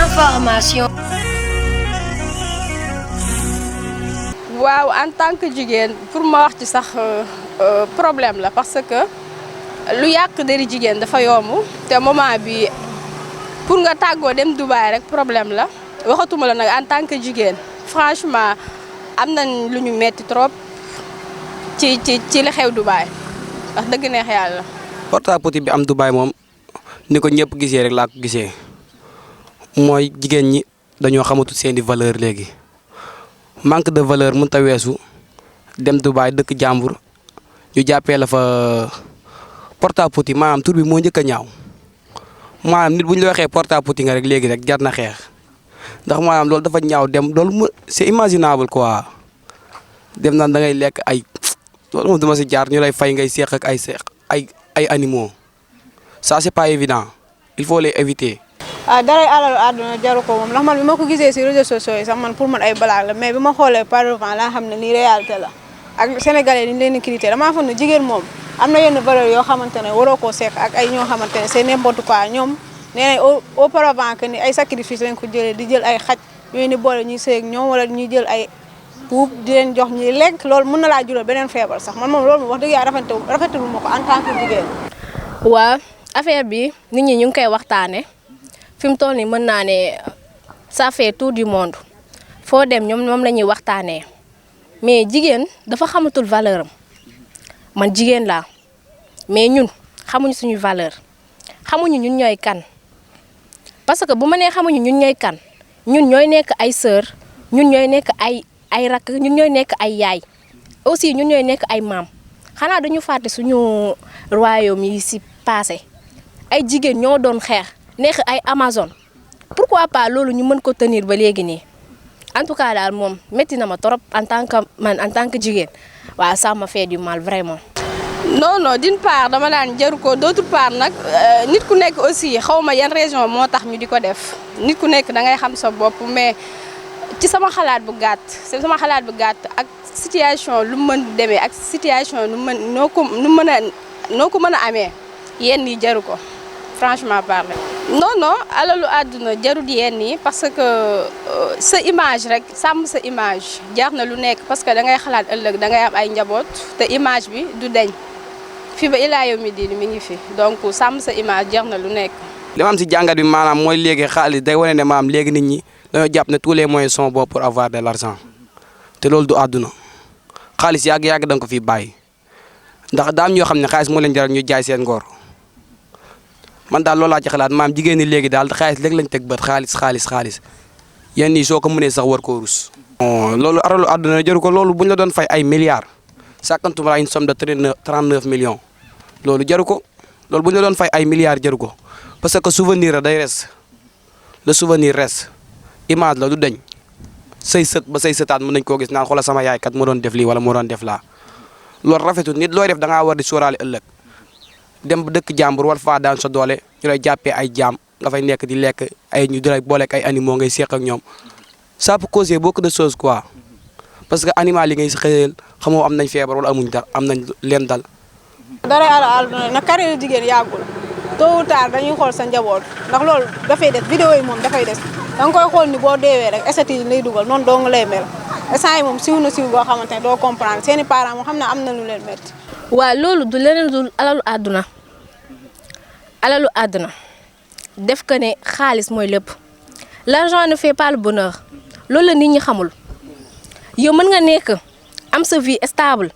information. waaw en tant que jigéen pour ma wax ci sax problème la parce que lu yàq deri jigéen dafa yomb te moment bi pour nga tàggoo dem Dubaï rek problème la waxatuma la nag en tant que jigéen franchement am nañ lu ñu metti trop ci li xew Dubaï wax dëgg neex yàlla. porte-à-porte bi am Dubaï moom ni ko ñëpp gisee rek laa ko gisee mooy jigéen ñi dañoo xamatu seeni valeur léegi manque de valeur mënut a weesu dem Dubaï dëkk jàmbur ñu jàppee la fa porte-à-porte maanaam tur bi moo njëkk a ñaaw maanaam nit bu ñu la waxee porte-à-porte nga rek léegi rek jar na xeex ndax maanaam loolu dafa ñaaw dem loolu c'est imaginable quoi dem naan da ngay lekk ay loolu moom dama si jaar ñu lay fay ngay seeq ak ay animaux ça c'est pas évident il faut les éviter. daray alalu àdduna jaru ko moom ndax man bi ma ko gisee si réseaux sociaux yi sax man pour man ay blague la mais bi ma xoolee par devant laa xam ne lii réalité la ak sénégalais dañu leen di critiquer damaa foog ne jigéen moom am na yenn valeur yoo xamante ne waroo koo seq ak ay ñoo xamante ne c'est n'importe quoi ñoom nee nañ auparavant que ni ay sacrifice lañ ko jëlee di jël ay xaj yooyu ni boole ñuy sëy ak ñoom wala ñuy jël ay puub di leen jox ñuy lekk loolu mën na laa jural beneen feebar sax man moom loolu moom wax dëgg yàlla rafetlu ma ko en tant que jigéen. waaw affaire bi nit ñi ñu ngi koy waxtaane fi mu toll nii mën naa ne ça fait tout du monde foo dem moom la ñuy waxtaanee mais jigéen dafa xamatul valeur am man jigéen laa mais ñun xamuñu suñu valeur xamuñu ñun ñooy kan parce que bu ma nee xamuñu ñun ñooy kan ñun ñooy nekk ay sœur ñun ñooy nekk ay rakk ñun ñooy nekk ay yaay aussi ñun ñooy nekk ay maam xanaa dañu fàtte suñu royaume yi si passé ay jigéen ñoo doon xeex nekk ay Amazone pourquoi pas loolu ñu mën ko tenir ba léegi nii en tout cas daal moom métti na ma trop en tant que jigéen waaw ça m'a fait du mal vraiment. non d'une part dama daan jaru ko d'autre part nag nit ku nekk aussi xaw ma yan raison moo tax ñu di ko def nit ku nekk da ngay xam sa bopp mais ci sama xalaat bu gàtt ak situation lu mu mën demee ak situation noo ko mën a amee yenn yi jaru ko franchement parler. non alalu àdduna jarul yenn yi parce que sa image rek sàmm sa image jar na lu nekk parce que da ngay xalaat ëllëg da ngay am ay njaboot te image bi du deñ fi ba ilaa yow mi diini mi ngi fi donc sàmm sa image jar na lu nekk. li ma am si jàngat bi maanaam mooy léegi xaalis day wane ne maanaam léegi nit ñi dañoo jàpp ne tous les moyens sont bons pour avoir de l'argent te loolu du àdduna xaalis yàgg da nga ko fi bàyyi ndax daam ñoo xam ne xaalis moo leen jaral ñu jaay seen ngor man daal loolu laa ci xalaat maam jigéen ñi léegi daal xaalis léegi lañ teg bët xaalis yenn yi soo ko mënee sax war koo rus. loolu aralu àdduna jaru ko loolu bu ñu la doon fay ay milliards sàkkantuma une somme de 39 millions loolu jaru ko loolu bu ñu la doon fay ay milliards jaru ko parce que souvenir la day res le souvenir reste image la du deñ say sët ba say sëtaat mën nañ koo gis naan xoolal sama yaay kat moo doon def lii wala moo doon def laa loolu rafetul nit looy def da ngaa war di sóoraale ëllëg dem ba dëkk jàmbur war faa daan sa doole ñu lay jàppee ay jaam nga fay nekk di lekk ay ñu di lay booleeg ay animaux ngay seq ak ñoom ça peut causer beaucoup de choses quoi parce que animal yi ngay xëyal xamoo am nañ feebar wala amuñ dara am nañ leen dal. dara àdduna nag carrière jigéen yàggul tôt ou tard dañuy xool sa njaboot ndax loolu dafay des vidéo yi moom dafay des da nga koy xool ni boo deewee rek esthète yi lay dugal noonu doo nga lay mel instant yi moom siw na siw boo xamante ne doo comprendre seeni parents moo xam ne am na lu leen métti. waaw loolu du leneen dul alalu àdduna def ko ne xaalis mooy lépp l'argent ne fait pas le bonheur loolu la nit ñi xamul yow mën nga nekk am sa vie stable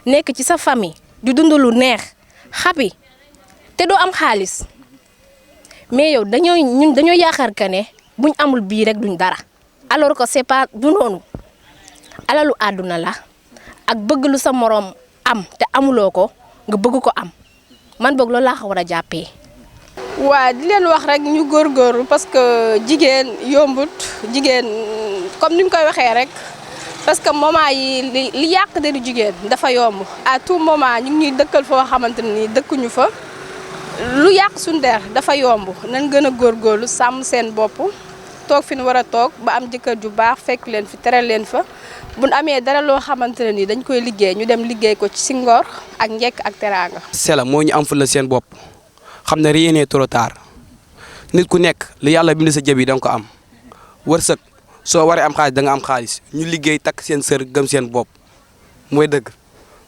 nekk ci sa famille di dund lu neex happy te doo am xaalis mais yow dañoo yaakaar que ne buñ amul bii rek duñ dara alors que c'est pas du noonu alalu àdduna la ak bëgg lu sa moroom am te amuloo ko nga bëgg ko am man boog loolu laa ko war a jàppee. waa di leen wax rek ñu góorgóorlu parce que jigéen yombut jigéen comme ni mu koy waxee rek parce que moment yi li yàq deru jigéen dafa yomb à tout moment ñu ngi ñuy dëkkal foo xamante ni dëkkuñu fa lu yàq suñu der dafa yomb nañ gën a góorgóorlu sàmm seen bopp toog fi ñu war a toog ba am jëkkër ju baax fekk leen fi tere leen fa bu ñu amee dara loo xamante ne ni dañ koy liggéey ñu dem liggéey ko ci si ngor ak njekk ak teraanga. Sela moo ñu am fu la seen bopp xam ne rien n'est trop tard nit ku nekk li yàlla bind sa jëb yi da nga ko am wërsëg soo waree am xaalis da nga am xaalis ñu liggéey takk seen sër gëm seen bopp mooy dëgg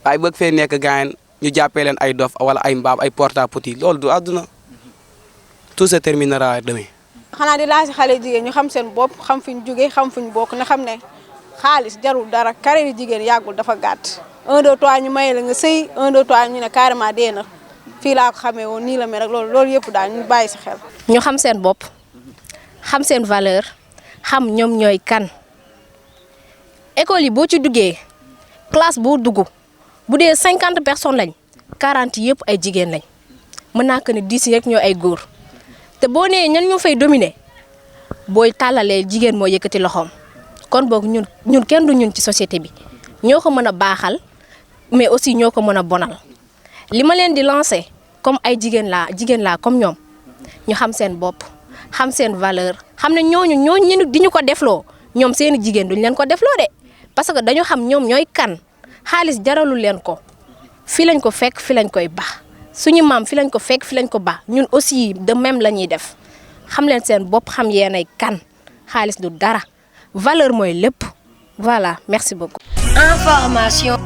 waaye bëgg fee nekk gaayen ñu jàppee leen ay dof wala ay mbaam ay porte à petit loolu du àdduna tout se terminera demain. xanaa di laa si xale jigéen ñu xam seen bopp xam fi ñu jógee xam fi ñu bokk ne xam ne xaalis jarul dara carrière jigéen yàggul dafa gàtt 1 2 3 ñu maye la nga sëy 1 2 3 ñu ne carrément dee na fii laa ko xamee woon nii la mel rek loolu yëpp daal ñu bàyyi si xel. ñu xam seen bopp xam seen valeur xam ñoom ñooy kan école yi boo ci duggee classe boo dugg bu dee 50 personnes lañ 40 yëpp ay jigéen lañ mën naa ko ne 10 rek ñoo ay góor te boo nee ñan ñoo fay dominer booy tàllalee jigéen moo yëkkati loxoom kon boog ñun kenn du ñun ci société bi ñoo ko mën a baaxal mais aussi ñoo ko mën a bonal li ma leen di lancer comme ay jigéen laa comme ñoom ñu xam seen bopp xam seen valeur xam ne ñooñu di ñu ko defloo ñoom seeni jigéen duñ leen ko defloo de parce que dañu xam ñoom ñooy kan xaalis jaralul leen ko fi lañ ko fekk fi lañ koy baax suñu maam fi lañ ko fekk fi lañ ko baax ñun aussi de même la ñuy def xam leen seen bopp xam yeenay kan xaalis du dara valeur mooy lépp voilà merci beaucoup. Information.